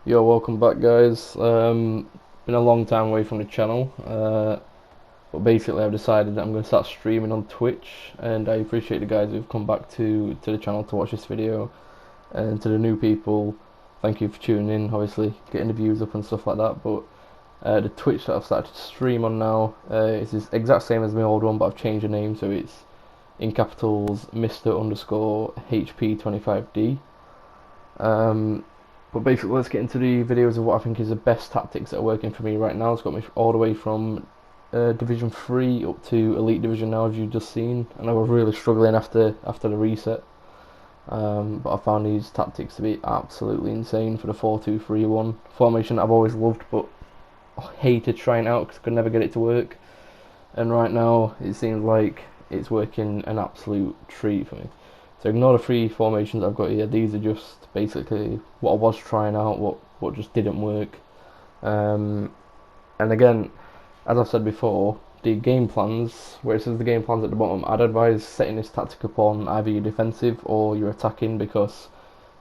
Yo, welcome back, guys. Been a long time away from the channel, but basically I've decided that I'm going to start streaming on Twitch, and I appreciate the guys who've come back to the channel to watch this video, and to the new people, thank you for tuning in. Obviously, getting the views up and stuff like that. But the Twitch that I've started to stream on now is the exact same as my old one, but I've changed the name, so it's in capitals Mr_HP25D. Um, but basically, let's get into the videos of what I think is the best tactics that are working for me right now. It's got me all the way from Division 3 up to Elite Division now, as you've just seen. And I was really struggling after the reset. But I found these tactics to be absolutely insane for the 4-2-3-1 formation that I've always loved, but I hated trying out because I could never get it to work. And right now, it seems like it's working an absolute treat for me. So ignore the three formations I've got here. These are just basically what I was trying out, what just didn't work. And again, as I've said before, the game plans, where it says the game plans at the bottom, I'd advise setting this tactic upon either your defensive or your attacking, because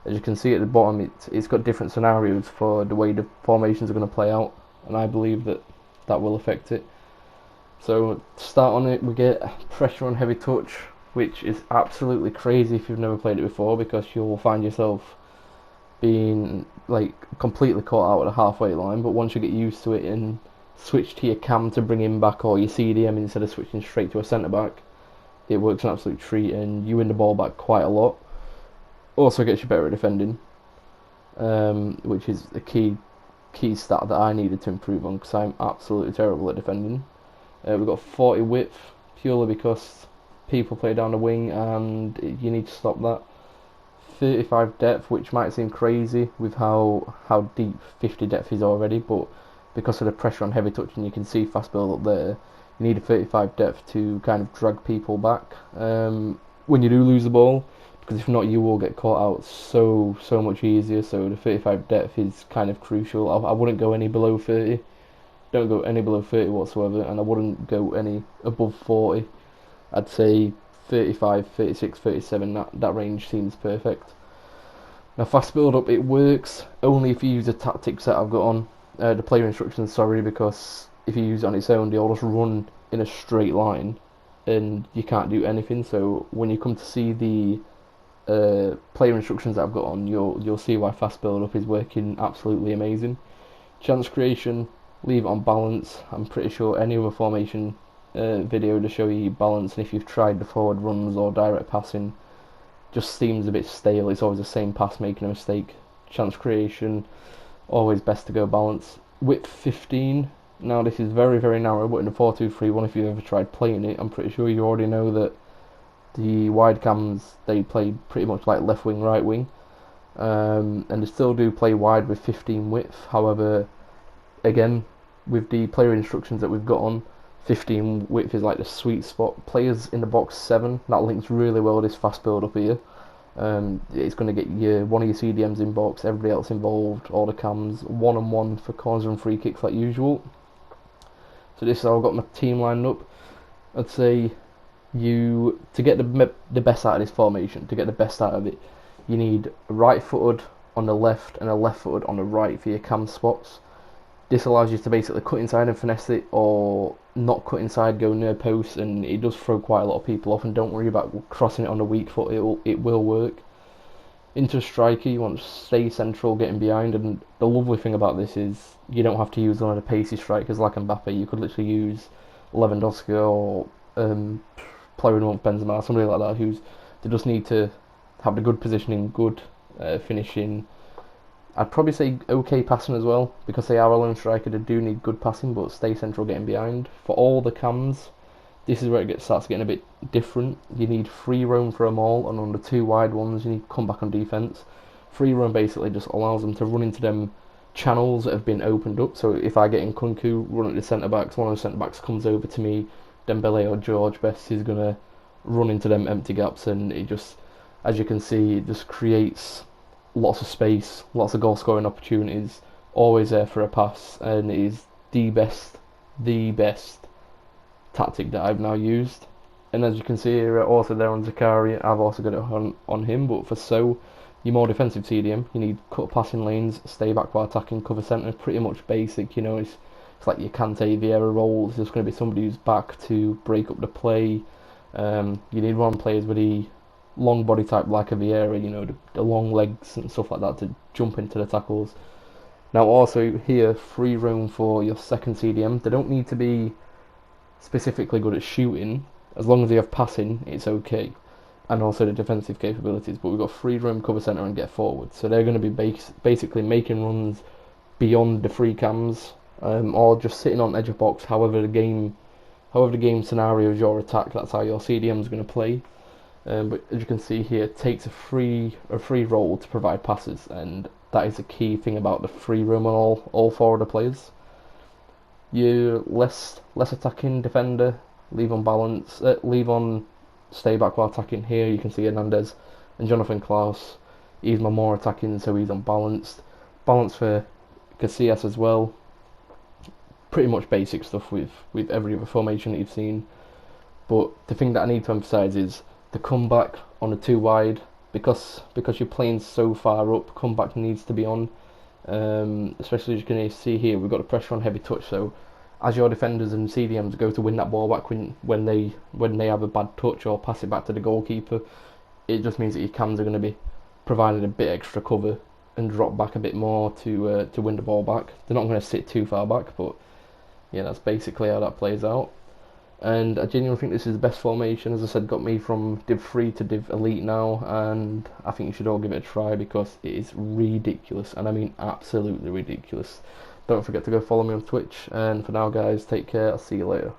as you can see at the bottom, it's got different scenarios for the way the formations are going to play out, and I believe that will affect it. So to start on it, we get pressure on heavy touch, which is absolutely crazy if you've never played it before, because you'll find yourself being like completely caught out at the halfway line. But once you get used to it and switch to your cam to bring him back, or your CDM instead of switching straight to a centre back, it works an absolute treat, and you win the ball back quite a lot. Also gets you better at defending, which is a key stat that I needed to improve on, because I'm absolutely terrible at defending. We've got 40 width, purely because people play down the wing and you need to stop that. 35 depth, which might seem crazy with how deep 50 depth is already, but because of the pressure on heavy touch, and you can see fast build up there, you need a 35 depth to kind of drag people back when you do lose the ball, because if not you will get caught out so much easier. So the 35 depth is kind of crucial. I wouldn't go any below 30. Don't go any below 30 whatsoever, and I wouldn't go any above 40. I'd say 35, 36, 37, that range seems perfect. Now fast build up, it works only if you use the tactics that I've got on, the player instructions, sorry, because if you use it on its own, they all just run in a straight line and you can't do anything. So when you come to see the player instructions that I've got on, you'll see why fast build up is working absolutely amazing. Chance creation, leave it on balance. I'm pretty sure any other formation video to show you balance, and if you've tried the forward runs or direct passing, just seems a bit stale. It's always the same pass making a mistake. Chance creation, always best to go balance. Width 15. Now this is very narrow, but in a 4-2-3-1, if you've ever tried playing it, I'm pretty sure you already know that the wide cams, they play pretty much like left wing, right wing, and they still do play wide with 15 width. However, again, with the player instructions that we've got on, 15 width is like the sweet spot. Players in the box 7, that links really well with this fast build up here. It's going to get one of your CDMs in box, everybody else involved, all the cams, 1-on-1 for corners and free kicks like usual. So this is how I've got my team lined up. I'd say to get the best out of this formation, to get the best out of it, you need a right-footed on the left and a left-footed on the right for your cam spots. This allows you to basically cut inside and finesse it, or not cut inside, go near post, and it does throw quite a lot of people off. And don't worry about crossing it on the weak foot; it will work. Into a striker, you want to stay central, getting behind. And the lovely thing about this is you don't have to use one of the pacey strikers like Mbappe. You could literally use Lewandowski or player in Benzema, somebody like that. They just need to have the good positioning, good finishing. I'd probably say okay passing as well, because they are a lone striker. They do need good passing, but stay central, getting behind. For all the cams, this is where starts getting a bit different. You need free roam for them all, and on the two wide ones, you need to come back on defence. Free roam basically just allows them to run into them channels that have been opened up. So if I get in Kunku, run at the centre backs, one of the centre backs comes over to me, Dembele or George Best is gonna run into them empty gaps, and it just, as you can see, it just creates lots of space, lots of goal scoring opportunities, always there for a pass, and it is the best tactic that I've now used. And as you can see here, also there on Zakari, I've also got it on him, but for So, Your more defensive CDM, you need cut passing lanes, stay back while attacking, cover centre. Pretty much basic, you know. It's like your Kante Vieira role. It's just going to be somebody who's back to break up the play. You need one players with the long body type like a Vieira, you know, the long legs and stuff like that to jump into the tackles. Now also here, free roam for your second CDM. They don't need to be specifically good at shooting. As long as they have passing, it's okay. And also the defensive capabilities, but we've got free roam, cover centre and get forward. So they're going to be basically making runs beyond the free cams, or just sitting on edge of box, however the game scenario is your attack, that's how your CDM is going to play. But as you can see here, it takes a free roll to provide passes, and that is a key thing about the free roam on all four of the players. You less attacking defender, leave on balance, leave on stay back while attacking. Here you can see Hernandez and Jonathan Klaus. He's my more attacking, so he's unbalanced. Balance for Casillas as well. Pretty much basic stuff with every other formation that you've seen. But the thing that I need to emphasise is the comeback on a 2 wide, because you're playing so far up, comeback needs to be on. Especially as you can see here, we've got the pressure on heavy touch, so as your defenders and CDMs go to win that ball back when they have a bad touch or pass it back to the goalkeeper, it just means that your cams are going to be providing a bit extra cover and drop back a bit more to win the ball back. They're not going to sit too far back, but yeah, that's basically how that plays out. And I genuinely think this is the best formation. As I said, got me from Div 3 to Div Elite now, and I think you should all give it a try because it is ridiculous, and I mean absolutely ridiculous. Don't forget to go follow me on Twitch, and for now guys, take care, I'll see you later.